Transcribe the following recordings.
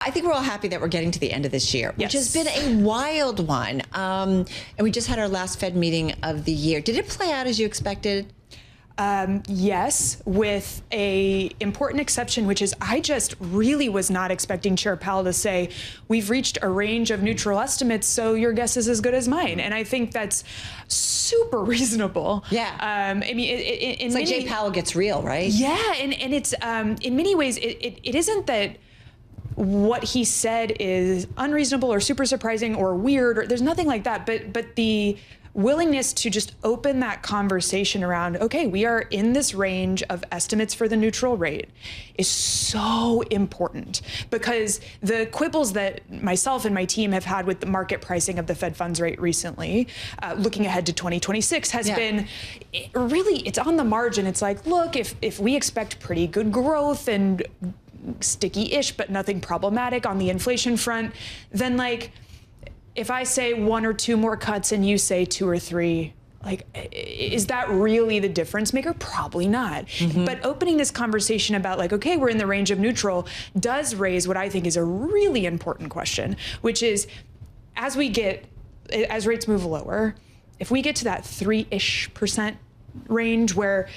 I think we're all happy that we're getting to the end of this year, which Yes. has been a wild one. And we just had our last Fed meeting of the year. Did it play out as you expected? Yes, with a important exception, which is I just really was not expecting Chair Powell to say, we've reached a range of neutral estimates, so your guess is as good as mine. And I think that's super reasonable. Yeah. I mean, It's like Jay Powell gets real, right? Yeah, and it's in many ways, it isn't that what he said is unreasonable or super surprising or weird, or there's nothing like that, but the willingness to just open that conversation around, okay, we are in this range of estimates for the neutral rate is so important, because the quibbles that myself and my team have had with the market pricing of the Fed funds rate recently, looking ahead to 2026 has been really, it's on the margin. It's like, look, if we expect pretty good growth and sticky-ish, but nothing problematic on the inflation front, then like, if I say one or two more cuts and you say two or three, like, is that really the difference maker? Probably not. But opening this conversation about like, okay, we're in the range of neutral does raise what I think is a really important question, which is as rates move lower, if we get to that 3-ish% range where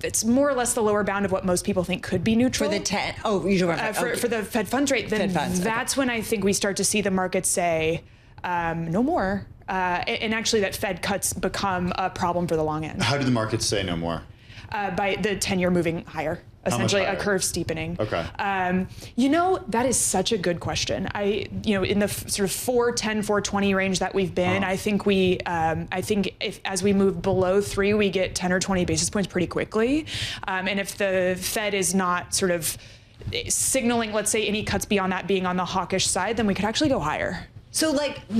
it's more or less the lower bound of what most people think could be neutral. For the 10, you're talking for the Fed funds rate, then that's when I think we start to see the market say, no more. And actually that Fed cuts become a problem for the long end. How do the markets say no more? By the 10-year moving higher. Essentially a curve steepening. Okay. That is such a good question. In the sort of 410, 420 range that we've been, I think if as we move below 3, we get 10 or 20 basis points pretty quickly. And if the Fed is not sort of signaling, let's say, any cuts beyond that being on the hawkish side, then we could actually go higher. So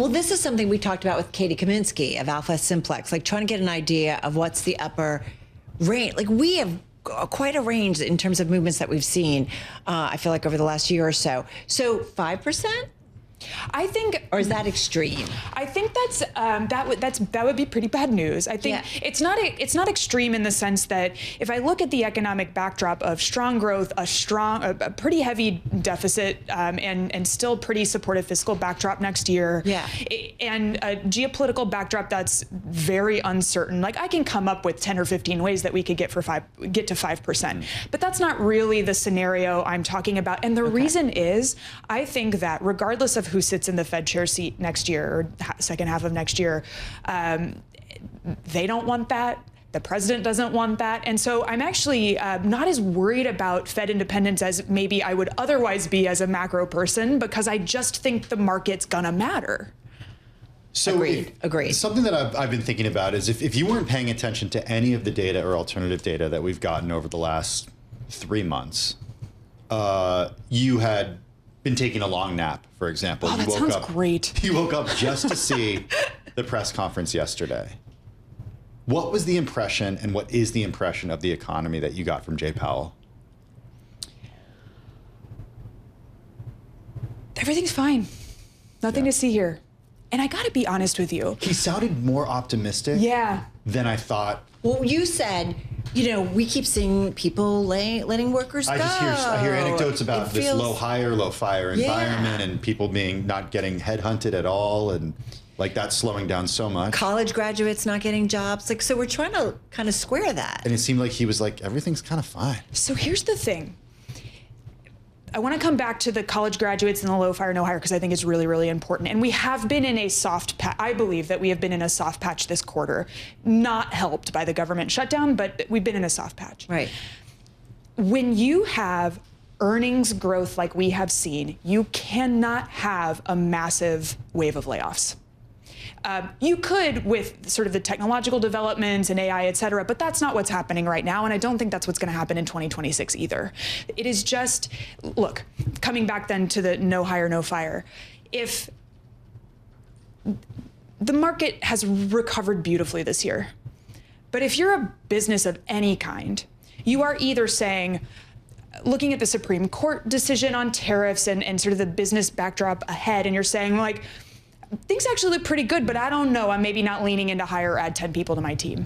this is something we talked about with Katie Kaminsky of Alpha Simplex, like trying to get an idea of what's the upper range. Like we have quite a range in terms of movements that we've seen, I feel like over the last year or so. So 5%? I think, or is that extreme? I think that would be pretty bad news. I think it's not extreme in the sense that if I look at the economic backdrop of strong growth, a pretty heavy deficit, and still pretty supportive fiscal backdrop next year, and a geopolitical backdrop that's very uncertain. Like I can come up with 10 or 15 ways that we could get to 5%, but that's not really the scenario I'm talking about. And the reason is, I think that regardless of who sits in the Fed chair seat next year or second half of next year, they don't want that. The president doesn't want that. And so I'm actually not as worried about Fed independence as maybe I would otherwise be as a macro person, because I just think the market's gonna matter. So Agreed. Something that I've been thinking about is if you weren't paying attention to any of the data or alternative data that we've gotten over the last 3 months, you had been taking a long nap, for example. Oh, that sounds great. You woke up just to see the press conference yesterday. What was the impression, and what is the impression of the economy that you got from Jay Powell? Everything's fine. Nothing to see here. And I gotta be honest with you. He sounded more optimistic than I thought. Well, you said, we keep seeing people letting workers go. I hear anecdotes about this low hire, low fire environment, and people not getting headhunted at all, and like that's slowing down so much. College graduates not getting jobs. So we're trying to kind of square that. And it seemed like he was like, everything's kind of fine. So here's the thing. I want to come back to the college graduates and the low fire, no hire, because I think it's really, really important. And we have been in a soft patch. I believe that we have been in a soft patch this quarter, not helped by the government shutdown, but we've been in a soft patch. Right. When you have earnings growth like we have seen, you cannot have a massive wave of layoffs. You could with sort of the technological developments and AI, et cetera, but that's not what's happening right now. And I don't think that's what's going to happen in 2026 either. It is just, look, coming back then to the no hire, no fire. If the market has recovered beautifully this year, but if you're a business of any kind, you are either saying, looking at the Supreme Court decision on tariffs and sort of the business backdrop ahead, and you're saying like, things actually look pretty good, but I don't know, I'm maybe not leaning into hire or add 10 people to my team.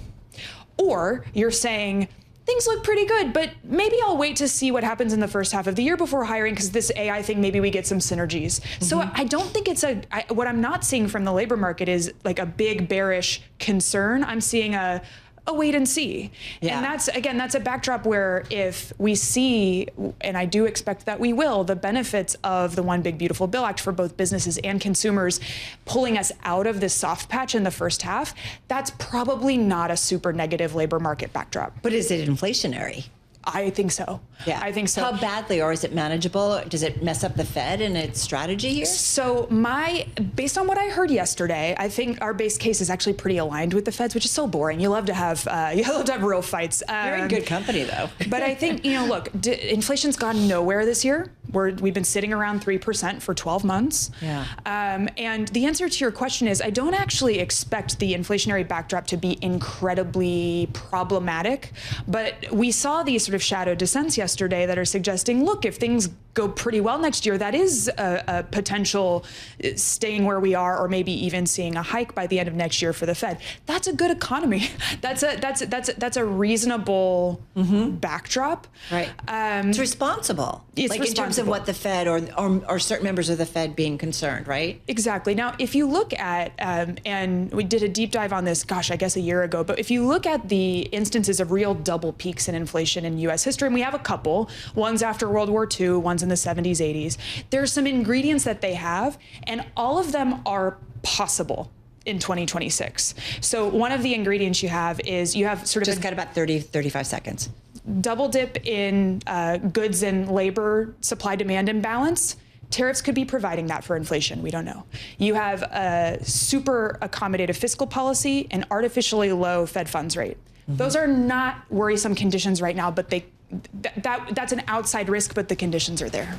Or you're saying, things look pretty good, but maybe I'll wait to see what happens in the first half of the year before hiring, because this AI thing, maybe we get some synergies. So I don't think it's what I'm not seeing from the labor market is like a big bearish concern. I'm seeing a wait and see. Yeah. And that's a backdrop where if we see, and I do expect that we will, the benefits of the One Big Beautiful Bill Act for both businesses and consumers pulling us out of this soft patch in the first half, that's probably not a super negative labor market backdrop. But is it inflationary? I think so. Yeah. I think so. How badly, or is it manageable? Does it mess up the Fed and its strategy here? So based on what I heard yesterday, I think our base case is actually pretty aligned with the Fed's, which is so boring. You love to have real fights. You're in good company, though. But I think, look, inflation's gone nowhere this year. We've been sitting around 3% for 12 months. Yeah. And the answer to your question is, I don't actually expect the inflationary backdrop to be incredibly problematic, but we saw these sort of shadow descents yesterday that are suggesting, look, if things go pretty well next year, that is a potential staying where we are, or maybe even seeing a hike by the end of next year for the Fed. That's a good economy. That's a reasonable backdrop. Right. It's responsible. It's like in terms of what the Fed or certain members of the Fed being concerned, right? Exactly. Now, if you look at, and we did a deep dive on this, I guess a year ago, but if you look at the instances of real double peaks in inflation in U.S. history, and we have a couple, one's after World War II, one's in the 70s, 80s, there's some ingredients that they have, and all of them are possible in 2026. So one of the ingredients you have is Just got about 30, 35 seconds. Double dip in goods and labor supply-demand imbalance. Tariffs could be providing that for inflation. We don't know. You have a super accommodative fiscal policy and artificially low Fed funds rate. Those are not worrisome conditions right now, but that's an outside risk, but the conditions are there.